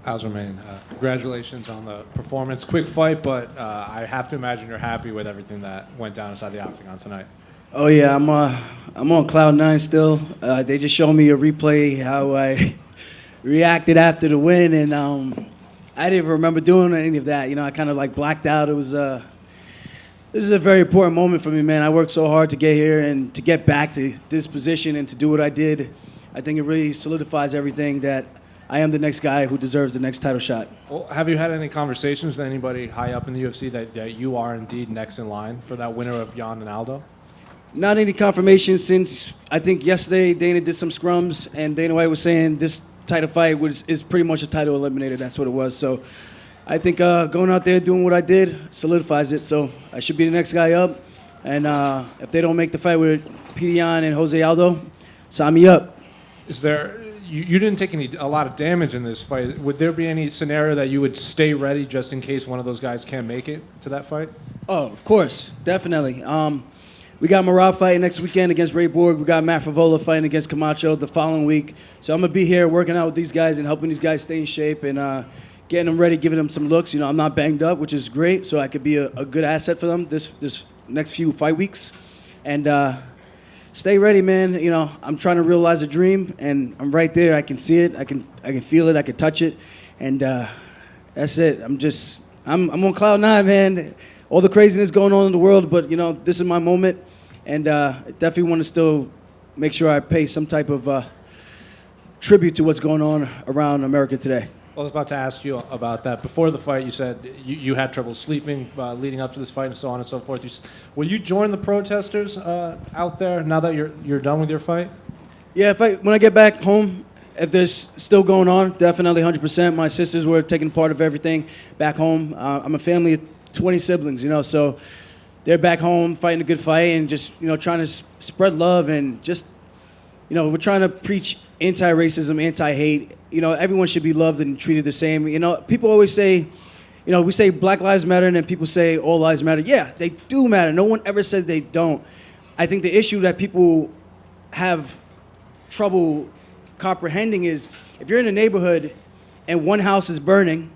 Aljamain, congratulations on the performance. Quick fight, but I have to imagine you're happy with everything that went down inside the octagon tonight. Oh yeah, I'm on cloud nine still. They just showed me a replay how I reacted after the win, and I didn't remember doing any of that. You know, I kind of like blacked out. It was this is a very important moment for me, man. I worked so hard to get here and to get back to this position and to do what I did. I think it really solidifies everything that I am the next guy who deserves the next title shot. Well, have you had any conversations with anybody high up in the UFC that you are indeed next in line for that winner of Jan and Aldo? Not any confirmation since I think yesterday Dana did some scrums and Dana White was saying this title fight is pretty much a title eliminator. That's what it was. So I think going out there doing what I did solidifies it. So I should be the next guy up. And if they don't make the fight with Jan and Jose Aldo, sign me up. Is there? You didn't take a lot of damage in this fight. Would there be any scenario that you would stay ready just in case one of those guys can't make it to that fight? Oh, of course, definitely. We got Marab fighting next weekend against Ray Borg. We got Matt Favola fighting against Camacho the following week. So I'm gonna be here working out with these guys and helping these guys stay in shape and getting them ready, giving them some looks. You know, I'm not banged up, which is great. So I could be a good asset for them this next few fight weeks, and stay ready, man. You know, I'm trying to realize a dream, and I'm right there. I can see it. I can feel it. I can touch it, and that's it. I'm on cloud nine, man. All the craziness going on in the world, but you know, this is my moment, and I definitely want to still make sure I pay some type of tribute to what's going on around America today. Well, I was about to ask you about that. Before the fight, you said you had trouble sleeping leading up to this fight and so on and so forth. Will you join the protesters out there now that you're done with your fight? Yeah, when I get back home, if there's still going on, definitely 100%. My sisters were taking part of everything back home. I'm a family of 20 siblings, you know, so they're back home fighting a good fight and just, you know, trying to spread love and just, you know, we're trying to preach anti-racism, anti-hate. You know, everyone should be loved and treated the same. You know, people always say, you know, we say Black Lives Matter and then people say all lives matter. Yeah, they do matter. No one ever said they don't. I think the issue that people have trouble comprehending is if you're in a neighborhood and one house is burning,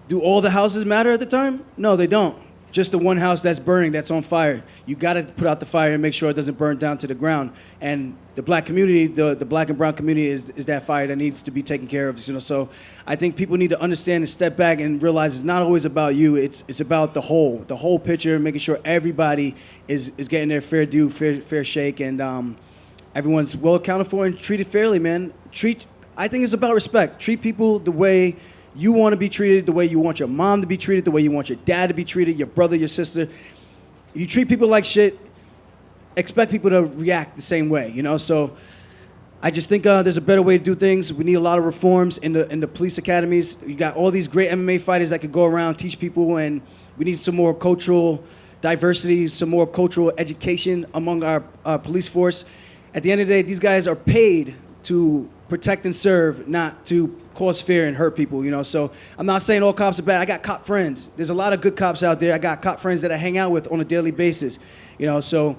do all the houses matter at the time? No, they don't. Just the one house that's burning, that's on fire. You got to put out the fire and make sure it doesn't burn down to the ground. And the black community, the black and brown community is that fire that needs to be taken care of. You know, so I think people need to understand and step back and realize it's not always about you. It's about the whole picture, making sure everybody is getting their fair due, fair shake, and everyone's well accounted for and treated fairly, man. I think it's about respect. Treat people the way you want to be treated, the way you want your mom to be treated, the way you want your dad to be treated, your brother, your sister. If you treat people like shit, expect people to react the same way, you know? So I just think there's a better way to do things. We need a lot of reforms in the police academies. You got all these great MMA fighters that could go around, teach people, and we need some more cultural diversity, some more cultural education among our police force. At the end of the day, these guys are paid to protect and serve, not to cause fear and hurt people, you know. So I'm not saying all cops are bad. I got cop friends. There's a lot of good cops out there. I got cop friends that I hang out with on a daily basis, you know. So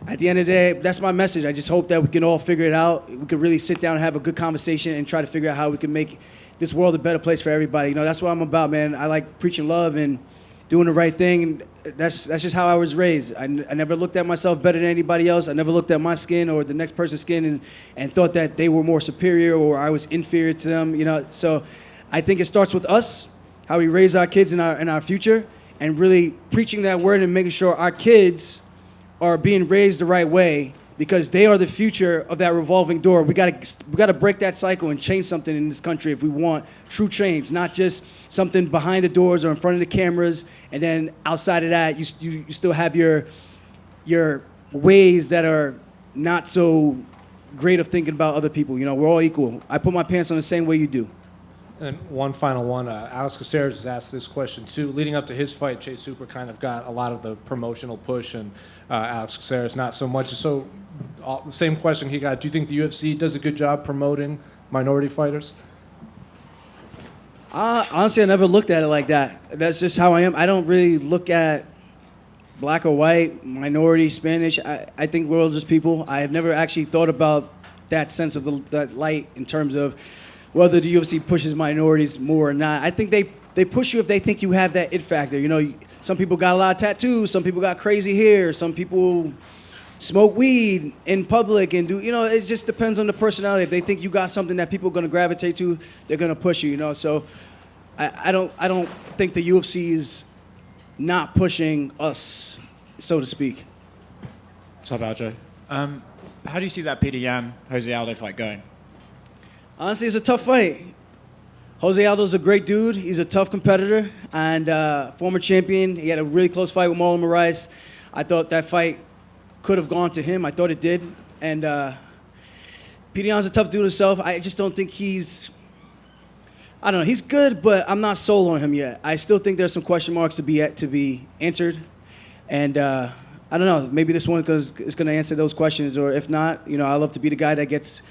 at the end of the day, that's my message. I just hope that we can all figure it out. We can really sit down and have a good conversation and try to figure out how we can make this world a better place for everybody. You know, that's what I'm about, man. I like preaching love and doing the right thing. And that's just how I was raised. I never looked at myself better than anybody else. I never looked at my skin or the next person's skin and thought that they were more superior or I was inferior to them, you know. So I think it starts with us, how we raise our kids in our future, and really preaching that word and making sure our kids are being raised the right way because they are the future of that revolving door. We gotta break that cycle and change something in this country if we want true change, not just something behind the doors or in front of the cameras, and then outside of that, you still have your ways that are not so great of thinking about other people. You know, we're all equal. I put my pants on the same way you do. And one final one, Alex Caceres has asked this question too. Leading up to his fight, Chase Super kind of got a lot of the promotional push, and Alex Caceres not so much. So, the same question he got: do you think the UFC does a good job promoting minority fighters? Honestly, I never looked at it like that. That's just how I am. I don't really look at black or white, minority, Spanish. I think we're all just people. I have never actually thought about that sense of that light in terms of whether the UFC pushes minorities more or not. I think they push you if they think you have that it factor. You know, some people got a lot of tattoos, some people got crazy hair, some people smoke weed in public and do, you know, it just depends on the personality. If they think you got something that people are going to gravitate to, they're going to push you, you know. So I don't think the UFC is not pushing us, so to speak. What's up, Aljo? How do you see that Peter Yan Jose Aldo fight going? Honestly, it's a tough fight. Jose Aldo's a great dude. He's a tough competitor and former champion. He had a really close fight with Marlon Moraes. I thought that fight could have gone to him. I thought it did. And Peter Yan's a tough dude himself. I just don't think I don't know. He's good, but I'm not sold on him yet. I still think there's some question marks to be answered. And I don't know. Maybe this one is going to answer those questions. Or if not, you know, I love to be the guy that gets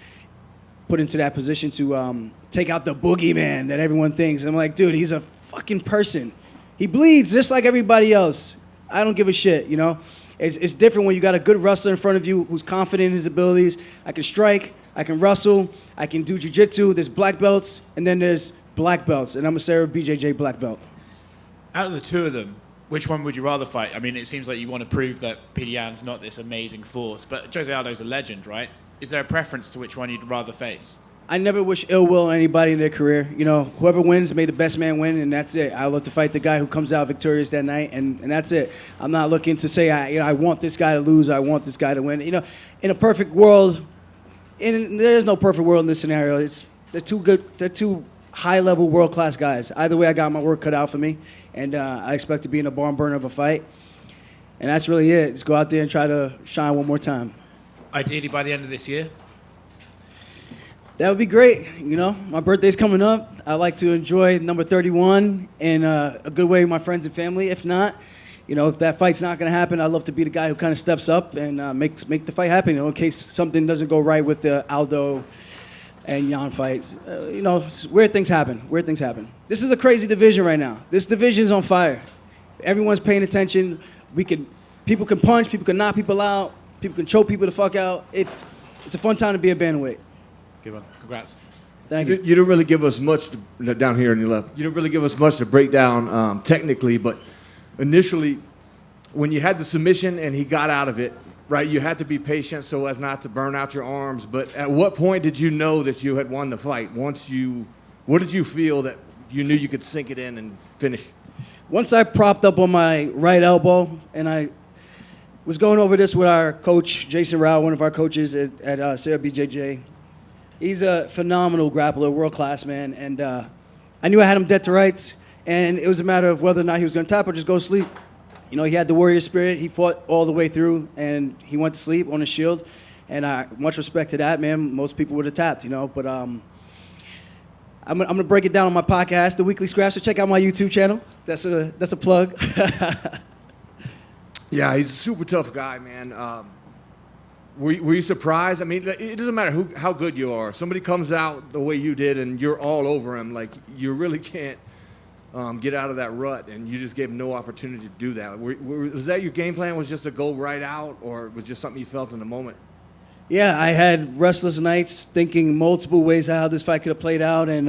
put into that position to take out the boogeyman that everyone thinks. And I'm like, dude, he's a fucking person. He bleeds just like everybody else. I don't give a shit, you know? It's different when you got a good wrestler in front of you who's confident in his abilities. I can strike, I can wrestle, I can do jiu-jitsu. There's black belts, and then there's black belts. And I'm a Sarah BJJ black belt. Out of the two of them, which one would you rather fight? I mean, it seems like you want to prove that Peter Yan's not this amazing force, but Jose Aldo's a legend, right? Is there a preference to which one you'd rather face? I never wish ill will on anybody in their career. You know, whoever wins, may the best man win, and that's it. I love to fight the guy who comes out victorious that night, and that's it. I'm not looking to say, I want this guy to lose, I want this guy to win. You know, in a perfect world, and there is no perfect world in this scenario. They're too good. They're two high-level, world-class guys. Either way, I got my work cut out for me, and I expect to be in a barn burner of a fight. And that's really it. Just go out there and try to shine one more time. Ideally by the end of this year? That would be great. You know, my birthday's coming up. I like to enjoy number 31 in a good way with my friends and family. If not, you know, if that fight's not going to happen, I'd love to be the guy who kind of steps up and make the fight happen, you know, in case something doesn't go right with the Aldo and Yan fight. You know, weird things happen. Weird things happen. This is a crazy division right now. This division's on fire. Everyone's paying attention. People can punch, people can knock people out, people can choke people the fuck out. It's a fun time to be a bantamweight. Good one. Congrats. Thank you. You didn't really give us much down here on your left. You didn't really give us much to break down technically, but initially, when you had the submission and he got out of it, right, you had to be patient so as not to burn out your arms. But at what point did you know that you had won the fight? What did you feel that you knew you could sink it in and finish? Once I propped up on my right elbow, and I was going over this with our coach, Jason Rao, one of our coaches at Sarah BJJ. He's a phenomenal grappler, world-class man, and I knew I had him dead to rights, and it was a matter of whether or not he was going to tap or just go to sleep. You know, he had the warrior spirit. He fought all the way through, and he went to sleep on his shield, and much respect to that, man. Most people would have tapped, you know, but I'm going to break it down on my podcast, The Weekly Scrap, so check out my YouTube channel. That's a plug. Yeah, he's a super tough guy, man. Were you surprised? I mean, it doesn't matter how good you are. Somebody comes out the way you did, and you're all over him. Like, you really can't get out of that rut, and you just gave him no opportunity to do that. Was that your game plan, was just to go right out, or was just something you felt in the moment? Yeah, I had restless nights thinking multiple ways how this fight could have played out, and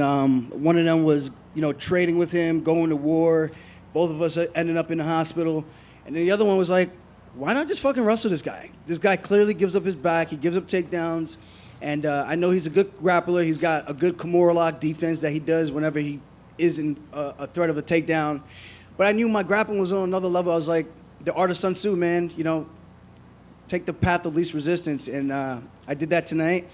one of them was, you know, trading with him, going to war. Both of us ended up in the hospital. And then the other one was like, why not just fucking wrestle this guy? This guy clearly gives up his back. He gives up takedowns. And I know he's a good grappler. He's got a good Kimura lock defense that he does whenever he is in a threat of a takedown. But I knew my grappling was on another level. I was like, the art of Sun Tzu, man, you know, take the path of least resistance. And I did that tonight.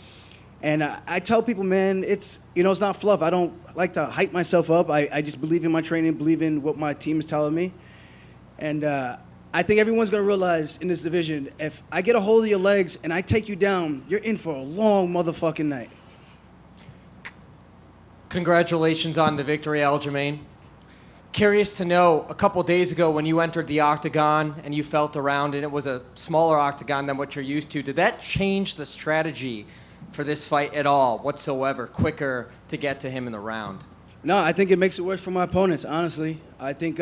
And I tell people, man, it's not fluff. I don't like to hype myself up. I just believe in my training, believe in what my team is telling me. And I think everyone's going to realize in this division, if I get a hold of your legs and I take you down, you're in for a long motherfucking night. Congratulations on the victory, Aljamain. Curious to know, a couple days ago when you entered the octagon and you felt around and it was a smaller octagon than what you're used to, did that change the strategy for this fight at all whatsoever, quicker to get to him in the round? No, I think it makes it worse for my opponents, honestly. I think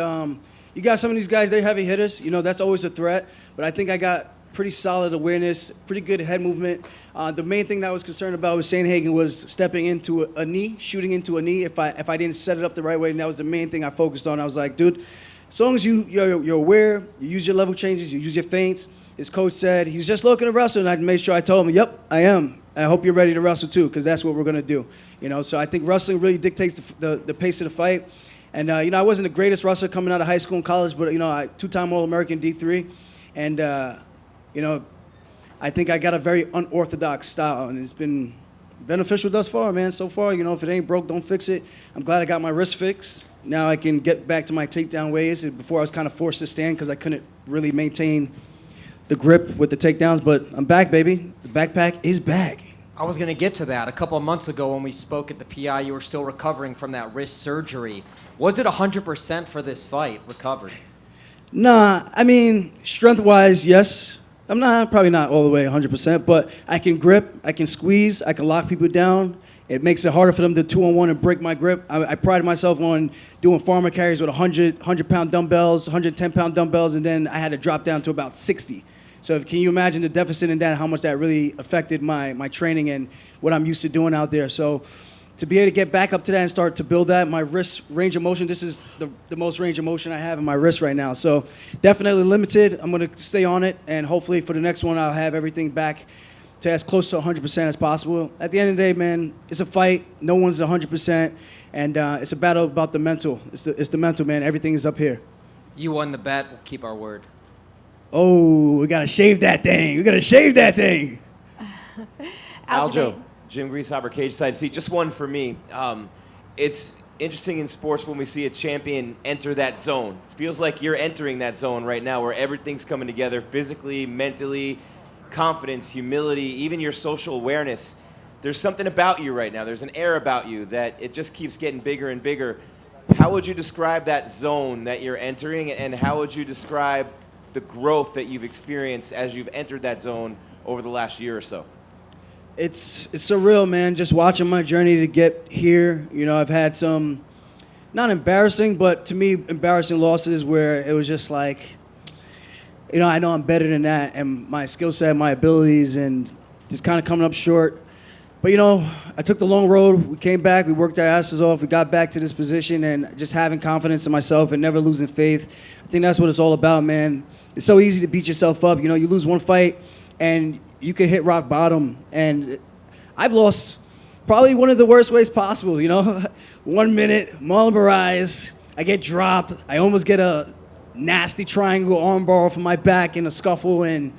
you got some of these guys, they're heavy hitters. You know, that's always a threat. But I think I got pretty solid awareness, pretty good head movement. The main thing that I was concerned about with Sandhagen was stepping into a knee, shooting into a knee if I didn't set it up the right way, and that was the main thing I focused on. I was like, dude, as long as you're aware, you use your level changes, you use your feints. His coach said, he's just looking to wrestle, and I made sure I told him, yep, I am. And I hope you're ready to wrestle too, because that's what we're going to do. So I think wrestling really dictates the pace of the fight. And, I wasn't the greatest wrestler coming out of high school and college, but, I two-time All-American D3. And, I think I got a very unorthodox style, and it's been beneficial thus far, man. So far, if it ain't broke, don't fix it. I'm glad I got my wrist fixed. Now I can get back to my takedown ways. Before I was kind of forced to stand because I couldn't really maintain the grip with the takedowns, but I'm back, baby. The backpack is back. I was going to get to that. A couple of months ago when we spoke at the PI, you were still recovering from that wrist surgery. Was it 100% for this fight recovered? Nah, strength-wise, yes. I'm probably not all the way 100%, but I can grip, I can squeeze, I can lock people down. It makes it harder for them to 2-on-1 and break my grip. I pride myself on doing farmer carries with 100-pound dumbbells, 110-pound dumbbells, and then I had to drop down to about 60. So can you imagine the deficit in that, how much that really affected my training and what I'm used to doing out there? So to be able to get back up to that and start to build that, my wrist range of motion, this is the most range of motion I have in my wrist right now. So definitely limited. I'm going to stay on it, and hopefully for the next one I'll have everything back to as close to 100% as possible. At the end of the day, man, it's a fight. No one's 100%, and it's a battle about the mental. It's the mental, man. Everything is up here. You won the bet. We'll keep our word. Oh, we got to shave that thing. We got to shave that thing. Aljo, Jim Greashopper, cage side seat. Just one for me. It's interesting in sports when we see a champion enter that zone. Feels like you're entering that zone right now where everything's coming together physically, mentally, confidence, humility, even your social awareness. There's something about you right now. There's an air about you that it just keeps getting bigger and bigger. How would you describe that zone that you're entering, and how would you describe the growth that you've experienced as you've entered that zone over the last year or so? It's surreal, man, just watching my journey to get here. I've had some, not embarrassing, but to me, embarrassing losses where it was just like, I know I'm better than that, and my skill set, my abilities, and just kind of coming up short. But, I took the long road. We came back. We worked our asses off. We got back to this position, and just having confidence in myself and never losing faith. I think that's what it's all about, man. It's so easy to beat yourself up. You lose one fight, and you can hit rock bottom. And I've lost probably one of the worst ways possible, 1 minute, Marlon Moraes, I get dropped. I almost get a nasty triangle armbar from my back in a scuffle, and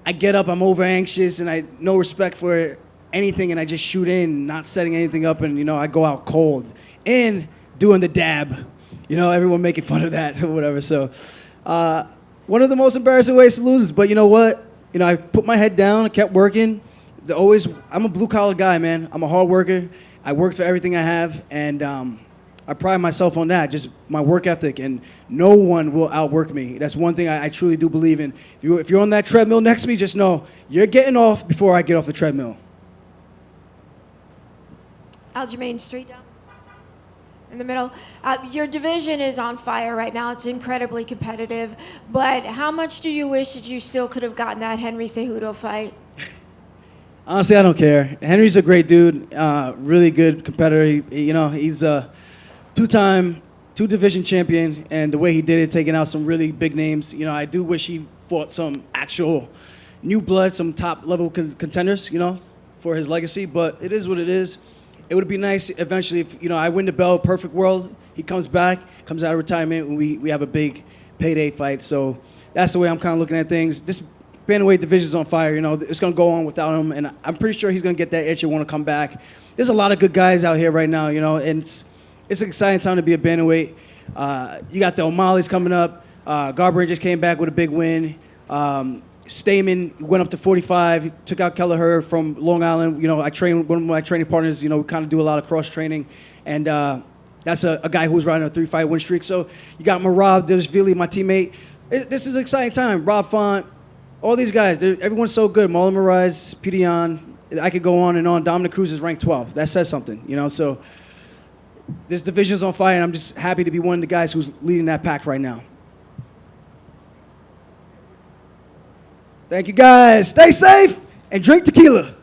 I get up, I'm over anxious, and I no respect for anything, and I just shoot in, not setting anything up, and I go out cold. And doing the dab, everyone making fun of that or whatever. So one of the most embarrassing ways to lose is, but you know what? I put my head down, I kept working. I'm a blue-collar guy, man. I'm a hard worker. I work for everything I have, and I pride myself on that, just my work ethic, and no one will outwork me. That's one thing I truly do believe in. If you're on that treadmill next to me, just know you're getting off before I get off the treadmill. Aljamain, straight down in the middle. Your division is on fire right now. It's incredibly competitive. But how much do you wish that you still could have gotten that Henry Cejudo fight? Honestly, I don't care. Henry's a great dude, really good competitor. He's a two-division champion, and the way he did it, taking out some really big names. I do wish he fought some actual new blood, some top-level contenders, for his legacy. But it is what it is. It would be nice eventually if, I win the belt, perfect world, he comes back, comes out of retirement, and we have a big payday fight. So that's the way I'm kind of looking at things. This bantamweight division's on fire. It's going to go on without him, and I'm pretty sure he's going to get that itch and want to come back. There's a lot of good guys out here right now, and it's an exciting time to be a bantamweight. You got the O'Malley's coming up. Garbrandt just came back with a big win. Stamen went up to 45. He took out Kelleher from Long Island. I train one of my training partners. We kind of do a lot of cross training, and that's a guy who was riding a 3-fight win streak. So you got Marab Dishvili, my teammate. This is an exciting time. Rob Font, all these guys. Everyone's so good. Marlon Moraes, Pedion. I could go on and on. Dominic Cruz is ranked 12th. That says something, So this division's on fire, and I'm just happy to be one of the guys who's leading that pack right now. Thank you, guys. Stay safe and drink tequila.